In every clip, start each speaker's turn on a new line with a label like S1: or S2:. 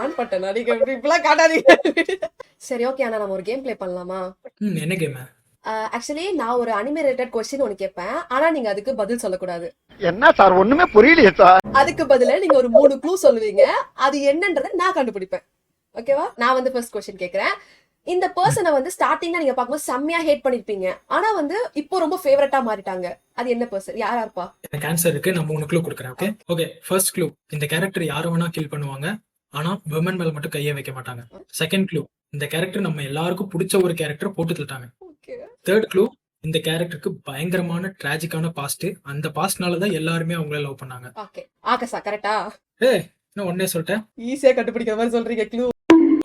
S1: On button அடிக்க இப்பெல்லாம் காட்டாதீங்க. சரி ஓகே அண்ணா, நம்ம ஒரு கேம் ப்ளே பண்ணலாமா?
S2: என்ன கேம்?
S1: ஆக்சுவலி நான் ஒரு அனிமே ரிலேட்டட் கொஸ்டின் ஒன்னு கேட்பேன். ஆனா நீங்க அதுக்கு பதில் சொல்லக்கூடாது.
S3: என்ன சார் ஒண்ணுமே புரியலையே சார்.
S1: அதுக்கு பதிலா நீங்க ஒரு 3 க்ளூ சொல்லுவீங்க. அது என்னன்றதை நான் கண்டுபிடிப்பேன். ஓகேவா? நான் வந்து ஃபர்ஸ்ட் கொஸ்டின் கேக்குறேன். இந்த பர்சனை வந்து ஸ்டார்டிங்ல நீங்க பாக்கும்போது செம்மையா ஹேட் பண்ணிருப்பீங்க. ஆனா வந்து இப்போ ரொம்ப ஃபேவரட்டா மாறிட்டாங்க. அது என்ன பர்சன்? யாரா இருப்பா?
S2: எனக்கு ஆன்சர் இருக்கு. நான் 3 க்ளூ கொடுக்குறேன். Okay okay. ஃபர்ஸ்ட் க்ளூ, இந்த கேரக்டர் யார வேணா கில் பண்ணுவாங்க. ஆனா விமன் மேல மட்டும் கையே வைக்க மாட்டாங்க. செகண்ட் க்ளூ, இந்த கேரக்டர் நம்ம எல்லாருக்கும் பிடிச்ச ஒரு கேரக்டர் போட்டு தள்ளிட்டாங்க.
S1: ஓகே.
S2: தேர்ட் க்ளூ, இந்த கேரக்டருக்கு பயங்கரமான டிராஜிக்கான பாஸ்ட். அந்த பாஸ்ட்னால தான் எல்லாருமே அவங்கள லவ் பண்ணாங்க.
S1: ஓகே. ஆகசா கரெக்ட்டா?
S2: ஏய், நான் ஒண்ணே சொல்லிட்டேன்.
S1: ஈஸியா கண்டுபிடிக்கிற மாதிரி சொல்றீங்க க்ளூ.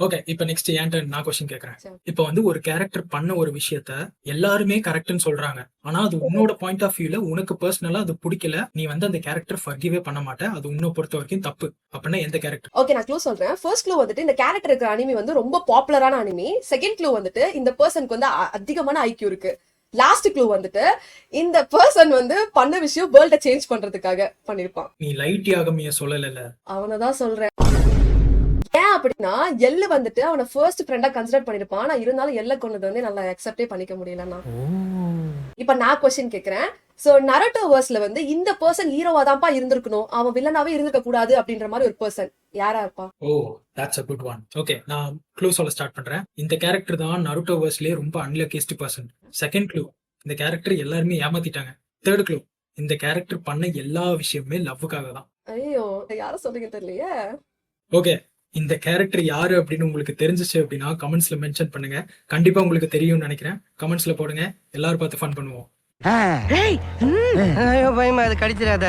S2: ஓகே, இப்போ நெக்ஸ்ட் என் டர்ன். நான் क्वेश्चन கேக்குறேன்.
S1: சரி.
S2: இப்போ வந்து ஒரு கேரக்டர் பண்ண ஒரு விஷயத்த எல்லாருமே கரெக்ட்னு சொல்றாங்க. ஆனா அது உன்னோட பாயிண்ட் ஆஃப் வியூல உனக்கு பர்சனலா அது பிடிக்கல. நீ வந்து அந்த கேரக்டர் ஃபர்கிவே பண்ண மாட்ட. அது உன்னை பொறுத்த வரைக்கும் தப்பு. அப்படின்னா எந்த கேரக்டர்?
S1: ஓகே, நான் க்ளூ சொல்றேன். ஃபர்ஸ்ட் க்ளூ வந்துட்டு இந்த கேரக்டர் இருக்கிற அனிமி வந்து ரொம்ப பாப்புலரான அனிமி. செகண்ட் க்ளூ வந்துட்டு இந்த பர்சனுக்கு வந்து அதிகமான ஐக்யூ இருக்கு. லாஸ்ட் க்ளூ வந்துட்டு இந்த பர்சன் வந்து பண்ண விஷயம் வேர்ல்ட சேஞ்ச் பண்றதுக்காக பண்ணிருப்பான்.
S2: நீ லைட் யாகமிய சொல்லல.
S1: அவனதான் சொல்றேன். ஏன் அப்படின்னா எல்லு வந்துட்டு அவனை ஃபர்ஸ்ட் ஃப்ரெண்டா கன்சிடர் பண்ணிருப்பான். ஆனா இருந்தாலும் எல்ல கொண்டது வந்து நல்லா அக்செப்டே பண்ணிக்க முடியலன்னா. இப்ப நான் क्वेश्चन கேக்குறேன். சோ நருட்டோ வர்ஸ்ல வந்து இந்த பர்சன் ஹீரோவா தான்ப்பா இருந்திருக்கணும், அவன் வில்லனாவே இருந்திருக்க கூடாது அப்படின்ற மாதிரி ஒரு பர்சன் யாரா இருப்பா?
S2: Oh, that's a good one. Okay, நான் க்ளூ சொல்ல ஸ்டார்ட் பண்றேன். இந்த கேரக்டர் தான் நருட்டோ வர்ஸ்லயே ரொம்ப அன்லக்கியஸ்ட் பர்சன். செகண்ட் க்ளூ, இந்த கேரக்டர் எல்லாருமே ஏமாத்திட்டாங்க. தேர்ட் க்ளூ, இந்த கேரக்டர் பண்ண எல்லா விஷயமுமே லவ்வுக்காக தான்.
S1: ஐயோ, யார சொல்றீங்க தெரியலையே.
S2: ஓகே, இந்த கேரக்டர் யாரு அப்படின்னு உங்களுக்கு தெரிஞ்சிச்சு அப்படின்னா கமெண்ட்ஸ்ல மென்ஷன் பண்ணுங்க. கண்டிப்பா உங்களுக்கு தெரியும்னு நினைக்கிறேன். கமெண்ட்ஸ்ல போடுங்க. எல்லாரும் பார்த்து ஃபன் பண்ணுவோம்.
S4: ஐயோ பயமா, அது கடிச்சிடாத.